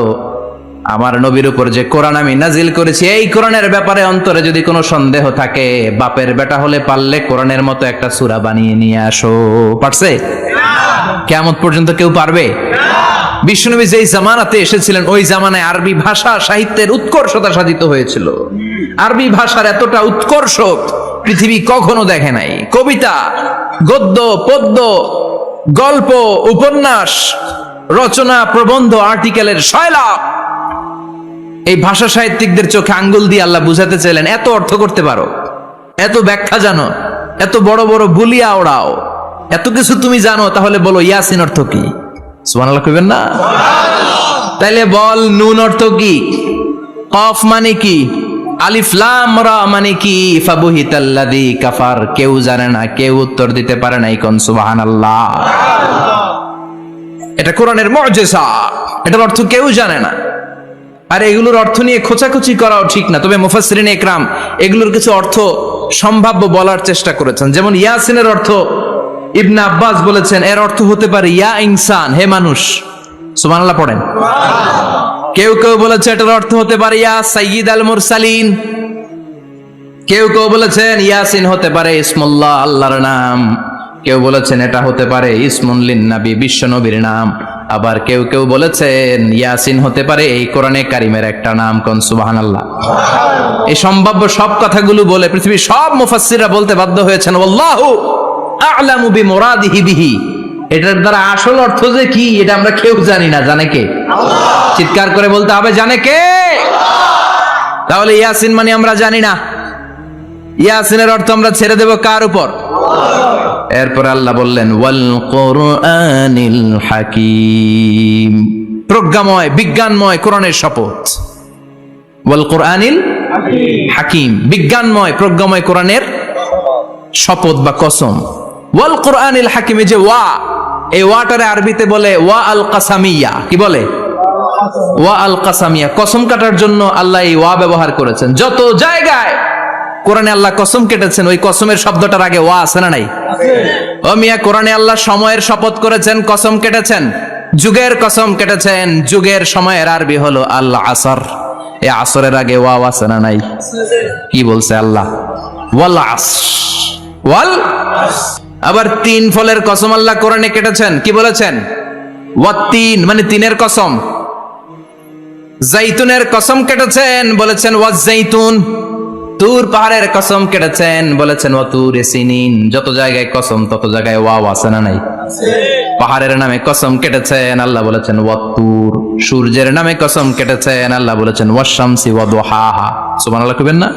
আমার নবীর উপর যে কোরআন আমি নাজিল করেছি, এই কোরআনের ব্যাপারে অন্তরে যদি কোনো সন্দেহ থাকে, বাপের বেটা হলে পারলে কোরআনের মতো একটা সূরা বানিয়ে নিয়ে আসো। পারছে? কিয়ামত পর্যন্ত কেউ পারবে? বিশ্বনবী যেই জামানাতে এসেছিলেন, ওই জামানায় আরবি ভাষা সাহিত্যের উৎকর্ষতা সাধিত হয়েছিল। আরবি ভাষার এতটা উৎকর্ষ পৃথিবী কখনো দেখে নাই। কবিতা, গদ্য, পদ্য, গল্প, উপন্যাস, রচনা, প্রবন্ধ, আর্টিকেলের সয়লাভ। এই ভাষা সাহিত্যিকদের চোখে আঙ্গুল দিয়ে আল্লাহ বুঝাতে চাইলেন, এত অর্থ করতে পারো, এত ব্যাখ্যা জানো, এত বড় বড় বুলিয়া ওড়াও, এত কিছু তুমি জানো, তাহলে বলো ইয়াসিন অর্থ কি? সুবহানাল্লাহ কইবেন না? তাইলে বল নুন অর্থ কি? কফ মানে কি? আলিফ লাম রা মানে কি? ফাবুহিতাল্লাযী কাফার। কেউ জানে না, কেউ উত্তর দিতে পারে না। কোন সুবহানাল্লাহ। এটা কোরআনের মুজিজা, এটার অর্থ কেউ জানে না। আর এগুলোর অর্থ নিয়ে খোঁচাখুচি করাও ঠিক না। তবে মুফাসসিরিন ইকরাম এগুলোর কিছু অর্থ সম্ভাব্য বলার চেষ্টা করেছেন। যেমন ইয়াসিনের অর্থ ইবনে আব্বাস বলেছেন, এর অর্থ হতে পারে ইয়া ইনসান, হে মানুষ। সুবহানাল্লাহ পড়েন। কেউ কেউ বলেছে এটার অর্থ হতে পারে ইয়া সাইয়্যিদ আল মুরসালিন। কেউ কেউ বলেছেন ইয়াসিন হতে পারে ইসমুল্লাহ, আল্লাহর নাম। কেউ বলেছেন এটা হতে পারে ইসমুন লিন নবী, বিশ্ব নবীর নাম। আবার কেউ কেউ বলেছেন ইয়াসিন হতে পারে এই কোরআনে কারিমের একটা নাম। কোন সুবহানাল্লাহ। এই সম্ভাব্য সব কথাগুলো বলে পৃথিবীর সব মুফাসসিররা বলতে বাধ্য হয়েছেন আল্লাহু আ'লামু বিমুরাদিহি বিহি। এটার দ্বারা আসল অর্থ যে কি এটা আমরা কেউ জানি না। জানে কে? আল্লাহ। চিৎকার করে বলতে হবে, জানে কে? আল্লাহ। তাহলে ইয়াসিন মানে আমরা জানি না। ইয়াসিনের অর্থ আমরা ছেড়ে দেব কার উপর? আল্লাহ। এরপর আল্লাহ বললেন ওয়াল কুরআনিল হাকীম, প্রজ্ঞাময়, বিজ্ঞানময় কোরআনের শপথ। ওয়াল কুরআনিল হাকীম, বিজ্ঞানময়, প্রজ্ঞাময় কোরআনের শপথ বা কসম। ওয়াল কুরআনিল হাকিমে যে ওয়া, এই ওয়াটারে আরবিতে বলে ওয়া আল কাসামিয়া। কি বলে? ওয়া আল কাসামিয়া। কসম কাটার জন্য আল্লাহ এই ওয়া ব্যবহার করেছেন। যত জায়গায় কোরআনে আল্লাহ কসম কেটেছেন, ওই কসমের শব্দটার আগে ওয়া আছে না নাই? ও মিয়া, কোরআনে আল্লাহ সময়ের শপথ করেছেন, কসম কেটেছেন, যুগের কসম কেটেছেন। যুগের সময়ের আরবি হলো আল আসর। এই আসরের আগে ওয়া আছে না নাই? কি বলছে আল্লাহ? ওয়াল আসর, ওয়াল। আবার 3 ফলের কসম আল্লাহ কোরআনে কেটেছেন। কি বলেছেন? ওয়াত্তিন মানে 3-এর কসম। জাইতুনের কসম কেটেছেন, বলেছেন ওয়াজ জাইতুন। তুর পাহাড়ের কসম কেটেছেন, বলেছেন ওয়াতুর সিনিন। যত জায়গায় কসম তত জায়গায় ওয়াও আছে না নাই? পাহাড়ের নামে কসম কেটেছেন, আল্লাহ বলেছেন ওয়াতুর। সূর্যের নামে কসম কেটেছেন, আল্লাহ বলেছেন ওয়াশ-শামসি ওয়া দুহাহা। সুবহানাল্লাহ কইবেন না?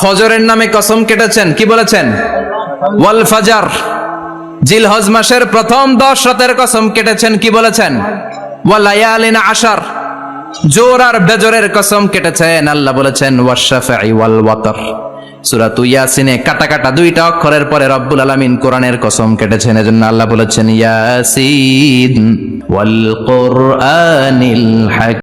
ফজরের নামে কসম কেটেছেন, কি বলেছেন? ওয়াল ফাজর। জিলহজ মাসের প্রথম 10 রাতের কসম কেটেছেন, কি বলেছেন? ওয়ালায়ালিন আশার, জোর আর বেজরের কসম কেটেছেন। আল্লাহ বলেছেন ওয়াশফাই ওয়াল ওয়াতর। সূরা ইয়াসিনে কাটা কাটা 2টা অক্ষরের পরে রব্বুল আলামিন কোরআনের কসম কেটেছেন। এজন্য আল্লাহ বলেছেন ইয়াসিন ওয়াল কুরআনিল হাকিম।